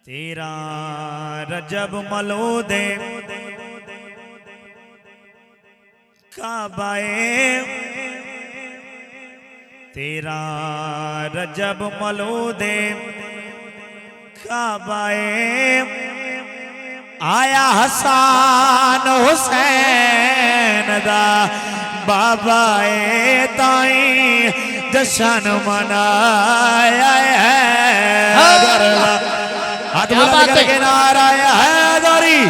تیرا رجب مولود کعبہ تیرا رجب مولود کعبہ آیا حسان حسین دا بابا تائیں جشن منایا ہے ہاتھ بلند کر کے نعرہ حیدری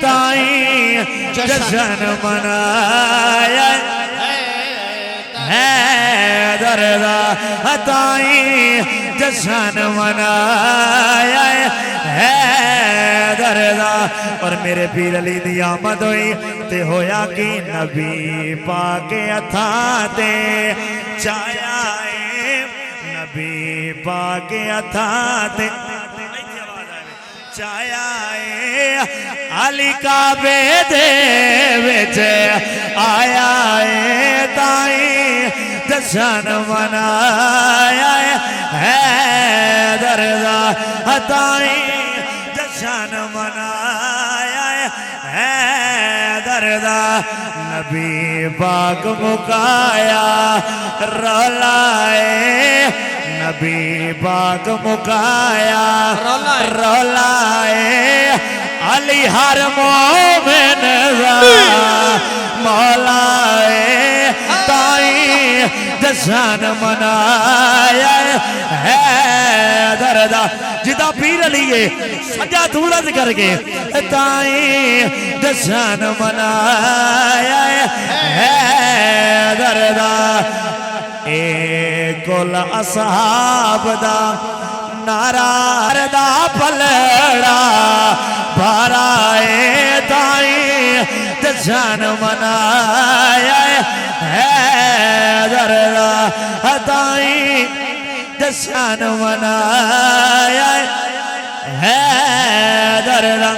تائیں جشن منایا حیدر دا تائیں جشن منایا حیدر دا اور میرے پیر علی دی آمد ہوئی تے ہویا کی نبی پاک اتھا تے چایا نبی پاک اتھا تے چایا علی کعبے دے وچ آیا تائیں جشن منایا حیدر دا تائیں جشن منایا حیدر دا نبی پاک مکایا رولائے نبی پاک مکایا رولائے علی ہر مومن دا مولائے تائیں جشن منایا حیدر دا جدا پیر علیے سجا دھولت کر کے تائیں جشن منایا حیدر دا کل اصحاب دا نعرہ دا پلڑا بھرائے تائیں جشن منایا حیدر دا تائیں جشن منایا حیدر دا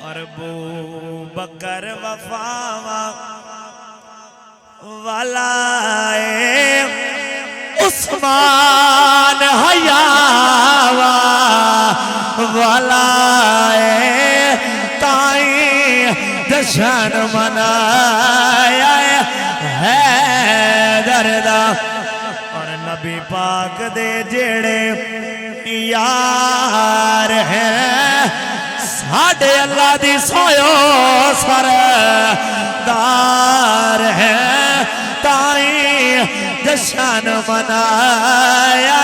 اور ابو بکر وفا والائے عثمان حیاوا والائے تائیں جشن منایا حیدر دا اور نبی پاک دے جڑے یار ہیں ساڑھے اللہ دی سویو سردار ہیں تائیں جشن منایا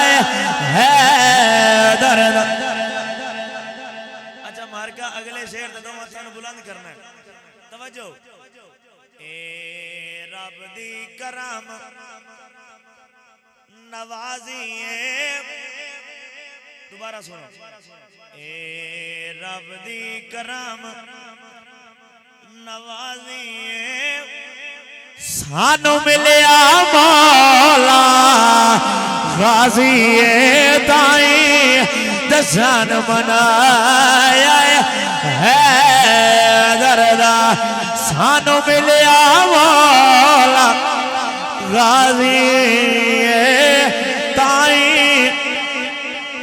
حیدر دا اچھا مارکا اگلے شہر دو ماتھانو بلند کرنا ہے توجہ اے رب دی کرام نوازی دوبارہ سنو اے رب دی کرام نوازی سانو ملیا مولا غازی تائیں جشن منایا حیدر دا سانو ملیا مولا غازی تائیں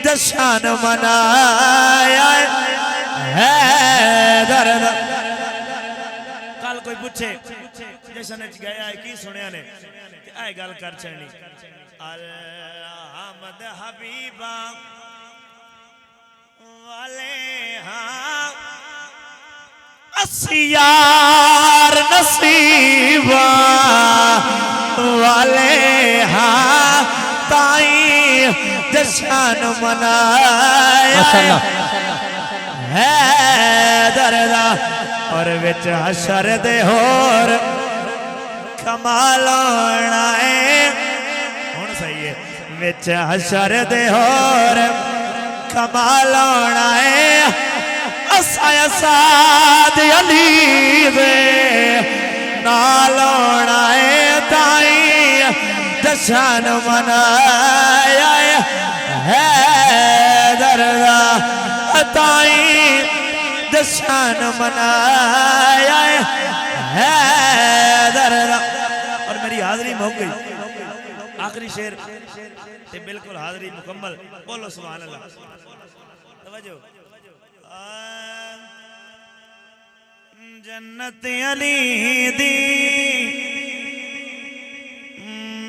جشن منایا حیدر دا کل کوئی پوچھے جشن اچ گیا ہے کی سنیا نے کہ آئے گل کر چڑھنی الحمد حبیبہ والے ہاں اسیار نصیبہ والے ہاں تائیں جشن منایا حیدر دا اور وچ حشر دے ہور کمال ہونا ہے ہون صحیح ہے وچ حشر دے ہور کمال ہونا ہے اسایا ساد علی دے نال ہونا ہے تائیں جشن منایا حیدر دا تائیں جشن منایا حیدر دا اور میری حاضری ہو گئی آخری شیر تے بالکل حاضری مکمل بولو سبحان اللہ توجہ جنت علی دی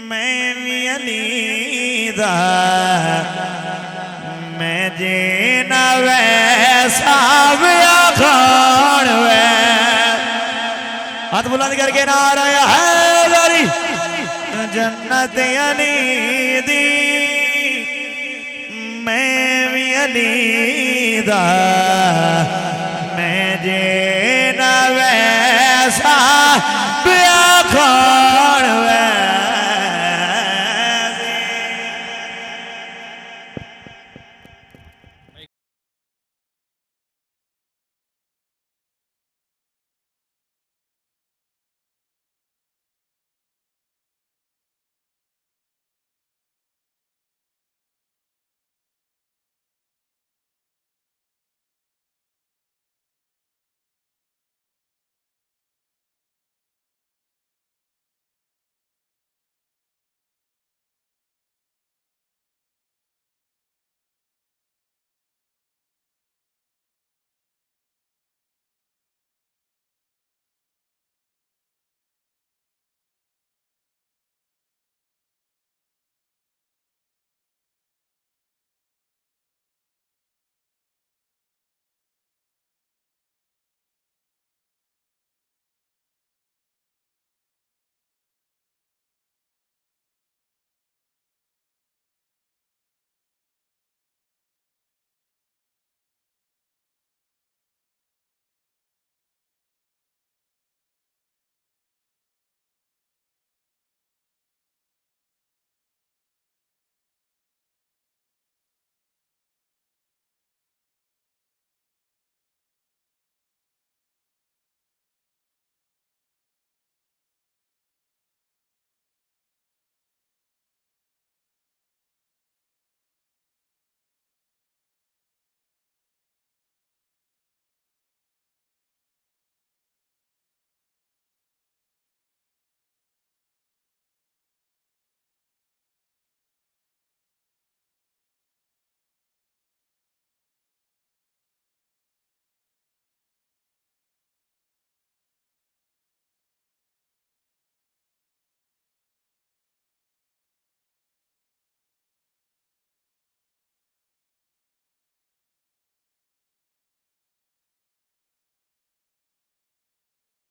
میں بھی علی دا میں جینا ویسا بیا خان وے ہاتھ بلند کر کے نعرہ حیدری جنت علی دی میں بھی علی دا میں جینا ویسا